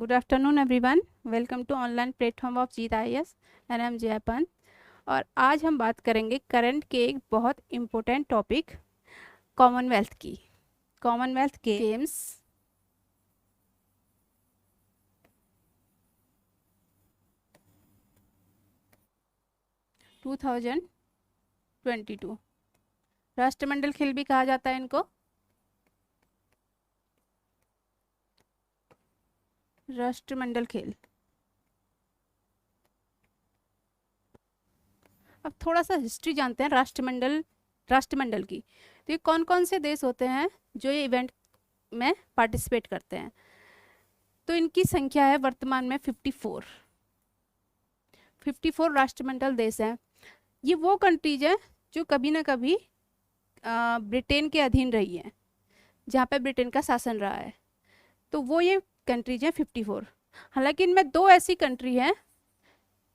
Good afternoon everyone. Welcome to online platform of Jeet IAS and I am Jaya Pant. और आज हम बात करेंगे करंट के एक बहुत इम्पोर्टेंट टॉपिक कॉमनवेल्थ की। कॉमनवेल्थ गेम्स 2022 राष्ट्रमंडल खेल भी कहा जाता है इनको। राष्ट्रमंडल खेल। अब थोड़ा सा हिस्ट्री जानते हैं राष्ट्रमंडल की। तो ये कौन कौन से देश होते हैं जो ये इवेंट में पार्टिसिपेट करते हैं। तो इनकी संख्या है वर्तमान में 54 राष्ट्रमंडल देश हैं। ये वो कंट्रीज हैं जो कभी ना कभी ब्रिटेन के अधीन रही हैं, जहाँ पे ब्रिटेन का शासन रहा है। तो वो ये कंट्रीज हैं 54। हालांकि इनमें दो ऐसी कंट्री हैं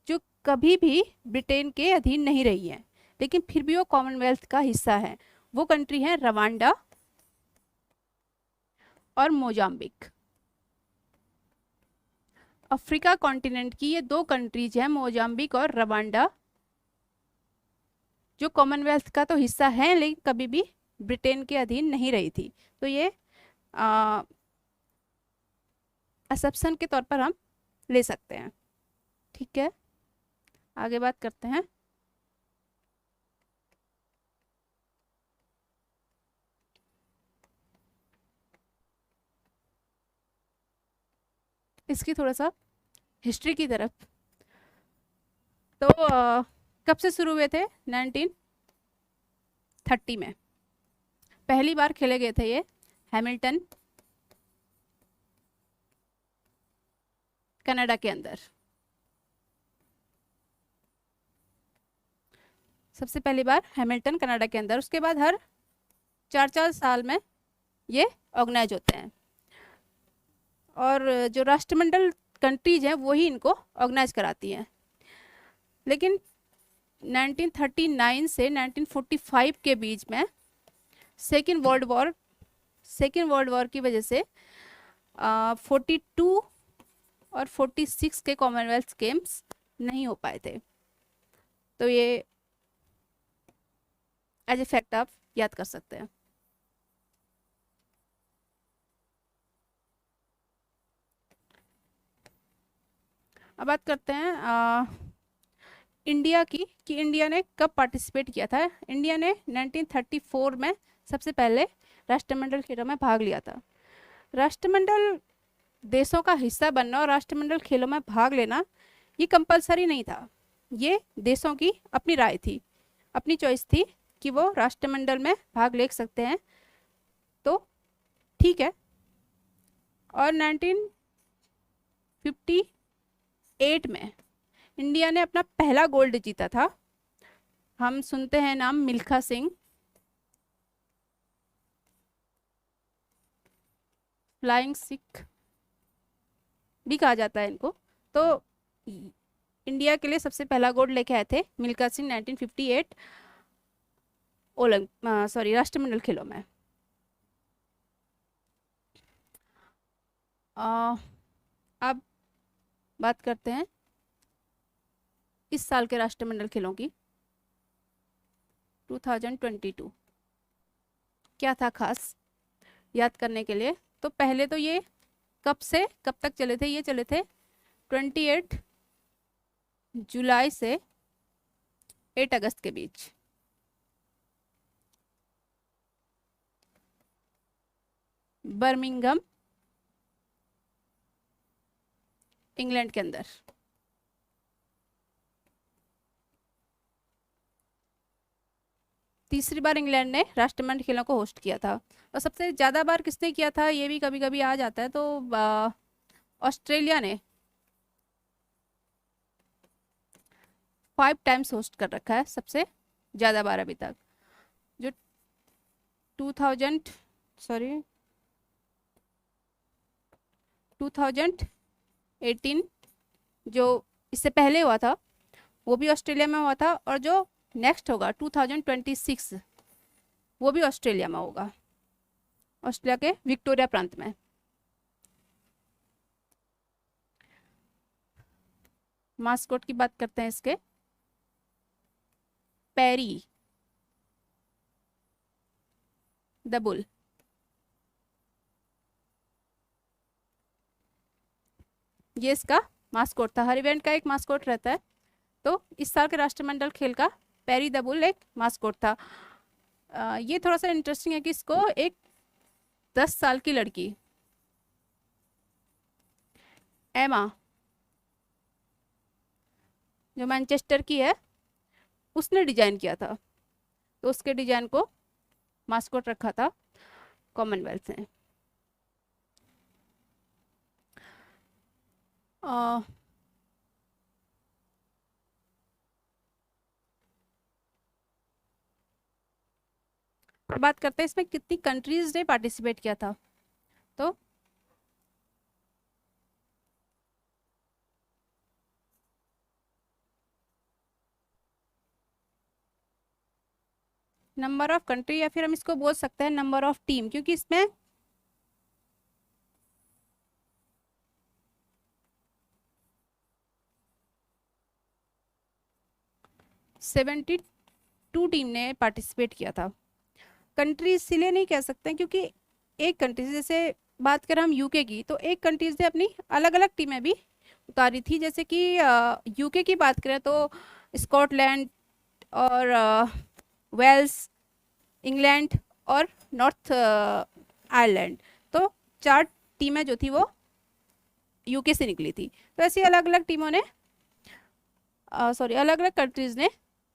जो कभी भी ब्रिटेन के अधीन नहीं रही हैं, लेकिन फिर भी वो कॉमनवेल्थ का हिस्सा है। वो कंट्री है रवांडा और मोजाम्बिक। अफ्रीका कॉन्टिनेंट की ये दो कंट्रीज हैं, मोजाम्बिक और रवांडा, जो कॉमनवेल्थ का तो हिस्सा है लेकिन कभी भी ब्रिटेन के अधीन नहीं रही थी। तो ये असम्पशन के तौर पर हम ले सकते हैं। ठीक है, आगे बात करते हैं। इसकी थोड़ा सा हिस्ट्री की तरफ। तो कब से शुरू हुए थे? 1930 में पहली बार खेले गए थे ये हैमिल्टन, कनाडा के अंदर। सबसे पहली बार हैमिल्टन कनाडा के अंदर। उसके बाद हर 4-4 साल में ये ऑर्गेनाइज होते हैं, और जो राष्ट्रमंडल कंट्रीज हैं वही इनको ऑर्गेनाइज कराती हैं। लेकिन 1939 से 1945 के बीच में सेकेंड वर्ल्ड वॉर की वजह से 42 और 46 के कॉमनवेल्थ गेम्स नहीं हो पाए थे। तो ये एज ए फैक्ट आप याद कर सकते हैं। अब बात करते हैं इंडिया की, कि इंडिया ने कब पार्टिसिपेट किया था। इंडिया ने 1934 में सबसे पहले राष्ट्रमंडल खेलों में भाग लिया था। राष्ट्रमंडल देशों का हिस्सा बनना और राष्ट्रमंडल खेलों में भाग लेना ये कंपलसरी नहीं था। ये देशों की अपनी राय थी, अपनी चॉइस थी कि वो राष्ट्रमंडल में भाग ले सकते हैं, तो ठीक है। और 1958 में इंडिया ने अपना पहला गोल्ड जीता था। हम सुनते हैं नाम मिल्खा सिंह, फ्लाइंग सिख भी कहा जाता है इनको। तो इंडिया के लिए सबसे पहला गोल्ड लेके आए थे मिल्खा सिंह 1958 राष्ट्रमंडल खेलों में। अब बात करते हैं इस साल के राष्ट्रमंडल खेलों की। 2022 क्या था खास याद करने के लिए। तो पहले तो ये कब से कब तक चले थे? ये चले थे 28 जुलाई से 8 अगस्त के बीच। बर्मिंघम, इंग्लैंड के अंदर। तीसरी बार इंग्लैंड ने राष्ट्रमंडल खेलों को होस्ट किया था। और सबसे ज़्यादा बार किसने किया था ये भी कभी कभी आ जाता है। तो ऑस्ट्रेलिया ने 5 टाइम्स होस्ट कर रखा है, सबसे ज़्यादा बार अभी तक। जो 2018 जो इससे पहले हुआ था वो भी ऑस्ट्रेलिया में हुआ था, और जो नेक्स्ट होगा 2026 वो भी ऑस्ट्रेलिया में होगा, ऑस्ट्रेलिया के विक्टोरिया प्रांत में। मास्कोट की बात करते हैं इसके, पैरी द बुल। ये इसका मास्कोट था, हर इवेंट का एक मास्कोट रहता है। तो इस साल के राष्ट्रमंडल खेल का पैरी द बुल एक मास्कोट था। ये थोड़ा सा इंटरेस्टिंग है कि इसको एक 10 साल की लड़की एमा, जो मैनचेस्टर की है, उसने डिजाइन किया था। तो उसके डिजाइन को मास्कोट रखा था कॉमनवेल्थ ने। अ, बात करते हैं इसमें कितनी कंट्रीज ने पार्टिसिपेट किया था। तो नंबर ऑफ कंट्री, या फिर हम इसको बोल सकते हैं नंबर ऑफ टीम, क्योंकि इसमें 72 टीम ने पार्टिसिपेट किया था। कंट्री इसलिए नहीं कह सकते क्योंकि एक कंट्री से, जैसे बात करें हम यूके की, तो एक कंट्रीज ने अपनी अलग अलग टीमें भी उतारी थी। जैसे कि यूके की बात करें तो स्कॉटलैंड और वेल्स, इंग्लैंड और नॉर्थ आयरलैंड। तो 4 टीमें जो थी वो यूके से निकली थी। तो ऐसी अलग अलग टीमों ने, सॉरी, अलग अलग कंट्रीज ने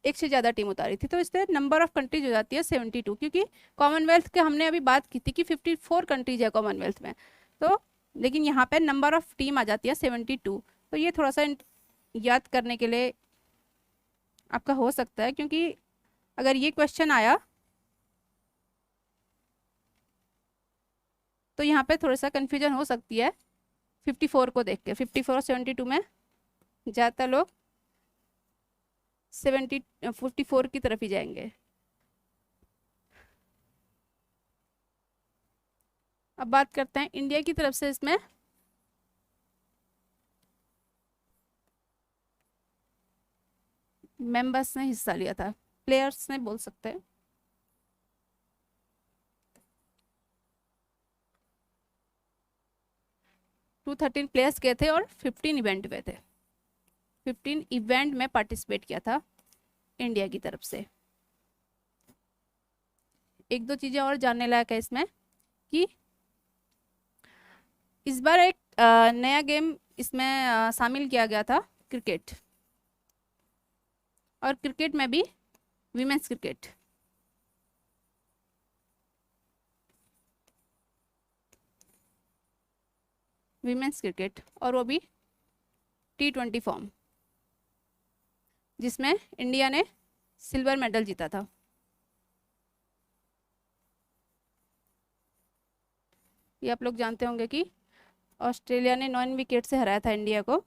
एक से ज़्यादा टीम उतारी थी। तो इससे नंबर ऑफ कंट्रीज हो जाती है 72, क्योंकि कॉमनवेल्थ के हमने अभी बात की थी कि 54 कंट्रीज है कॉमनवेल्थ में। तो लेकिन यहाँ पे नंबर ऑफ टीम आ जाती है 72। तो ये थोड़ा सा याद करने के लिए आपका हो सकता है, क्योंकि अगर ये क्वेश्चन आया तो यहाँ पे थोड़ा सा कन्फ्यूजन हो सकती है 54 को देख के। 54 और 72 में ज़्यादातर लोग 54 की तरफ ही जाएंगे। अब बात करते हैं इंडिया की तरफ से। इसमें मेंबर्स ने हिस्सा लिया था, प्लेयर्स ने बोल सकते हैं। टू 13 प्लेयर्स गए थे और 15 इवेंट हुए थे। 15 इवेंट में पार्टिसिपेट किया था इंडिया की तरफ से। एक दो चीज़ें और जानने लायक है इसमें कि इस बार एक नया गेम इसमें शामिल किया गया था, क्रिकेट। और क्रिकेट में भी वीमेंस क्रिकेट। वीमेंस क्रिकेट, और वो भी T20 फॉर्म, जिसमें इंडिया ने सिल्वर मेडल जीता था। ये आप लोग जानते होंगे कि ऑस्ट्रेलिया ने 9 विकेट से हराया था इंडिया को।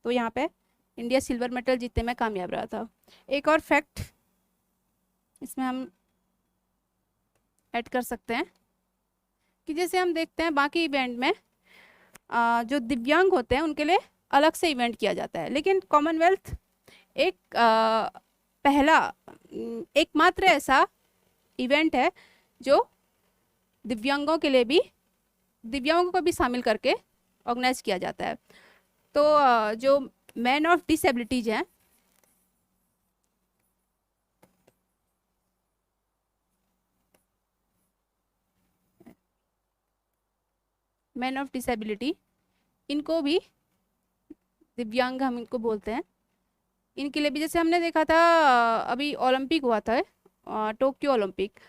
तो यहाँ पे इंडिया सिल्वर मेडल जीतने में कामयाब रहा था। एक और फैक्ट इसमें हम ऐड कर सकते हैं कि जैसे हम देखते हैं बाकी इवेंट में जो दिव्यांग होते हैं उनके लिए अलग से इवेंट किया जाता है, लेकिन कॉमनवेल्थ एक पहला एकमात्र ऐसा इवेंट है जो दिव्यांगों के लिए भी, दिव्यांगों को भी शामिल करके ऑर्गेनाइज किया जाता है। तो जो मैन ऑफ डिसेबिलिटीज हैं, मैन ऑफ डिसेबिलिटी, इनको भी दिव्यांग हम इनको बोलते हैं। इनके लिए भी जैसे हमने देखा था अभी ओलंपिक हुआ था, टोक्यो ओलंपिक।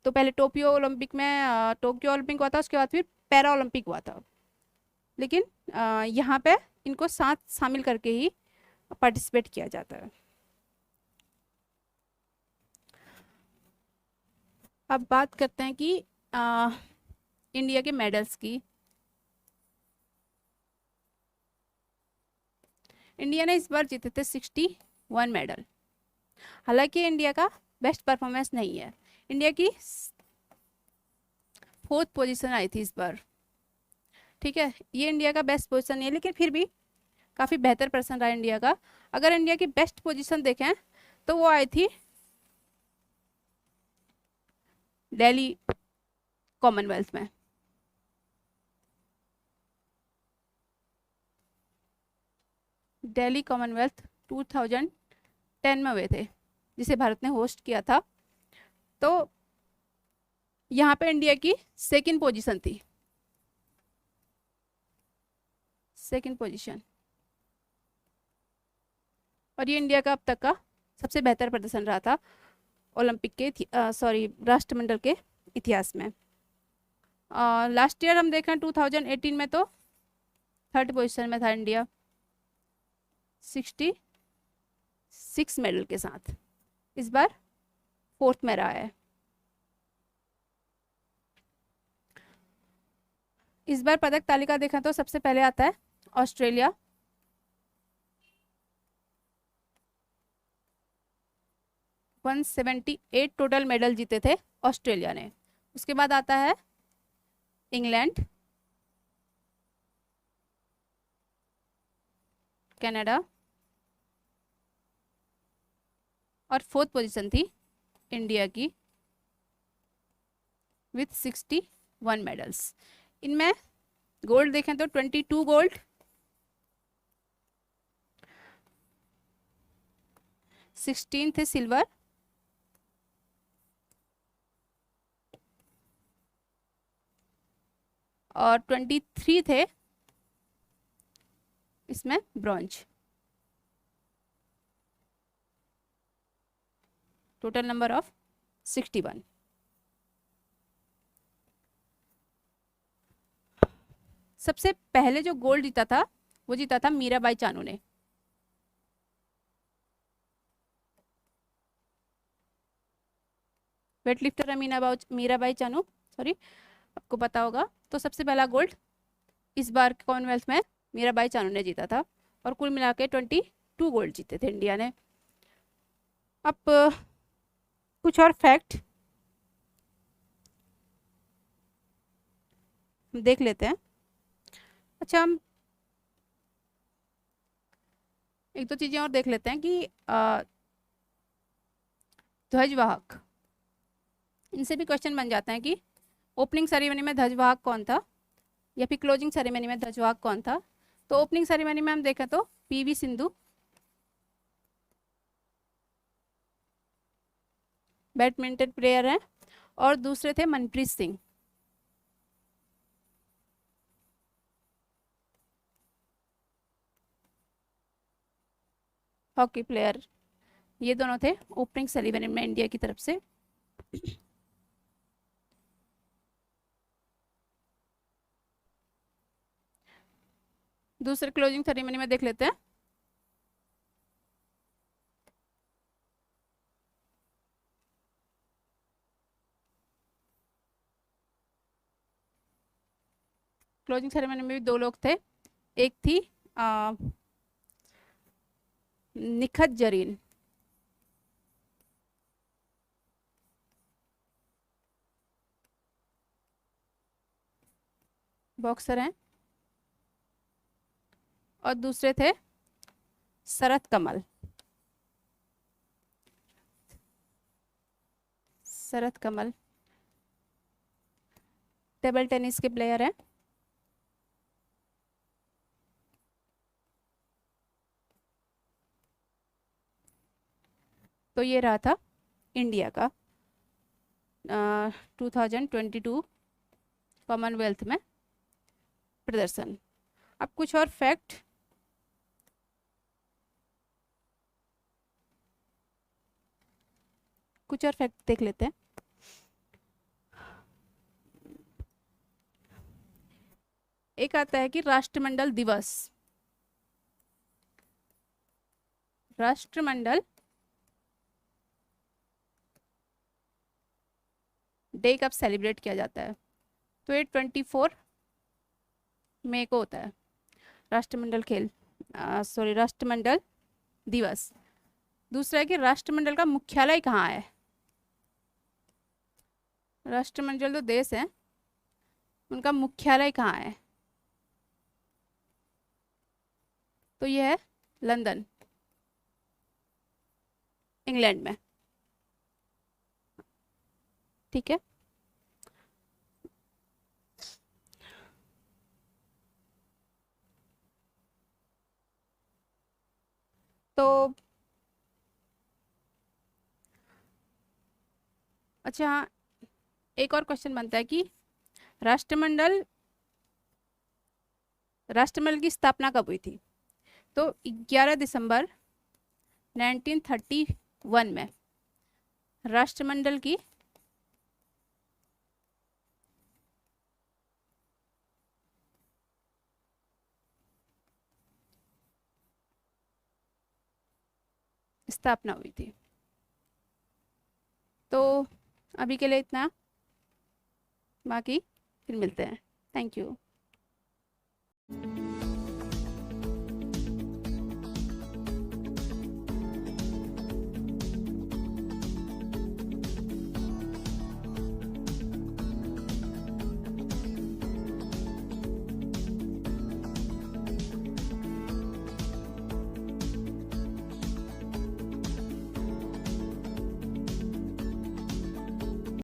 तो पहले टोक्यो ओलंपिक में टोक्यो ओलंपिक हुआ था, उसके बाद फिर पैरा ओलंपिक हुआ था। लेकिन यहाँ पे इनको साथ शामिल करके ही पार्टिसिपेट किया जाता है। अब बात करते हैं कि इंडिया के मेडल्स की। इंडिया ने इस बार जीते थे 61 मेडल। हालांकि इंडिया का बेस्ट परफॉर्मेंस नहीं है, इंडिया की 4th पोजीशन आई थी इस बार। ठीक है, ये इंडिया का बेस्ट पोजीशन नहीं है, लेकिन फिर भी काफ़ी बेहतर प्रदर्शन रहा इंडिया का। अगर इंडिया की बेस्ट पोजीशन देखें तो वो आई थी दिल्ली कॉमनवेल्थ में। दिल्ली कॉमनवेल्थ 2010 में हुए थे, जिसे भारत ने होस्ट किया था। तो यहाँ पे इंडिया की सेकंड पोजीशन थी, सेकंड पोजीशन, और ये इंडिया का अब तक का सबसे बेहतर प्रदर्शन रहा था ओलंपिक के राष्ट्रमंडल के इतिहास में। लास्ट ईयर हम देखें 2018 में तो थर्ड पोजीशन में था इंडिया 66 मेडल के साथ। इस बार फोर्थ में रहा है। इस बार पदक तालिका देखें तो सबसे पहले आता है ऑस्ट्रेलिया, वन 78 टोटल मेडल जीते थे ऑस्ट्रेलिया ने। उसके बाद आता है इंग्लैंड, कनाडा, और फोर्थ पोजीशन थी इंडिया की विथ 61 मेडल्स। इनमें गोल्ड देखें तो 22 गोल्ड, 16 थे सिल्वर, और 23 थे इसमें ब्रॉन्ज। Total number of 61। सबसे पहले जो गोल्ड जीता था वो जीता था मीराबाई चानू ने। वेटलिफ्टर मीराबाई चानू, सॉरी, आपको पता होगा। तो सबसे पहला गोल्ड इस बार कॉमनवेल्थ में मीराबाई चानू ने जीता था, और कुल मिला के 22 गोल्ड जीते थे इंडिया ने। अब कुछ और फैक्ट हम देख लेते हैं। अच्छा, हम एक दो चीज़ें और देख लेते हैं कि ध्वजवाहक, इनसे भी क्वेश्चन बन जाते हैं कि ओपनिंग सेरेमनी में ध्वजवाहक कौन था, या फिर क्लोजिंग सेरेमनी में ध्वजवाहक कौन था। तो ओपनिंग सेरेमनी में हम देखें तो पीवी सिंधु बैडमिंटन प्लेयर हैं, और दूसरे थे मनप्रीत सिंह, हॉकी प्लेयर। ये दोनों थे ओपनिंग सेरेमनी में इंडिया की तरफ से। दूसरे क्लोजिंग सेरेमनी में देख लेते हैं। क्लोजिंग सेरेमनी में भी दो लोग थे। एक थी निखत जरीन, बॉक्सर हैं, और दूसरे थे शरत कमल, शरत कमल टेबल टेनिस के प्लेयर हैं। तो ये रहा था इंडिया का 2022 कॉमनवेल्थ में प्रदर्शन। अब कुछ और फैक्ट, देख लेते हैं। एक आता है कि राष्ट्रमंडल दिवस, राष्ट्रमंडल डे कब सेलिब्रेट किया जाता है। तो ये 24 मई को होता है राष्ट्रमंडल दिवस। दूसरा है कि राष्ट्रमंडल का मुख्यालय कहाँ है। राष्ट्रमंडल जो देश है उनका मुख्यालय कहाँ है। तो ये है लंदन, इंग्लैंड में। ठीक है। तो अच्छा हाँ, एक और क्वेश्चन बनता है कि राष्ट्रमंडल राष्ट्रमंडल की स्थापना कब हुई थी? तो 11 दिसंबर 1931 में राष्ट्रमंडल की स्थापना हुई थी। तो अभी के लिए इतना, बाकी फिर मिलते हैं। Thank you.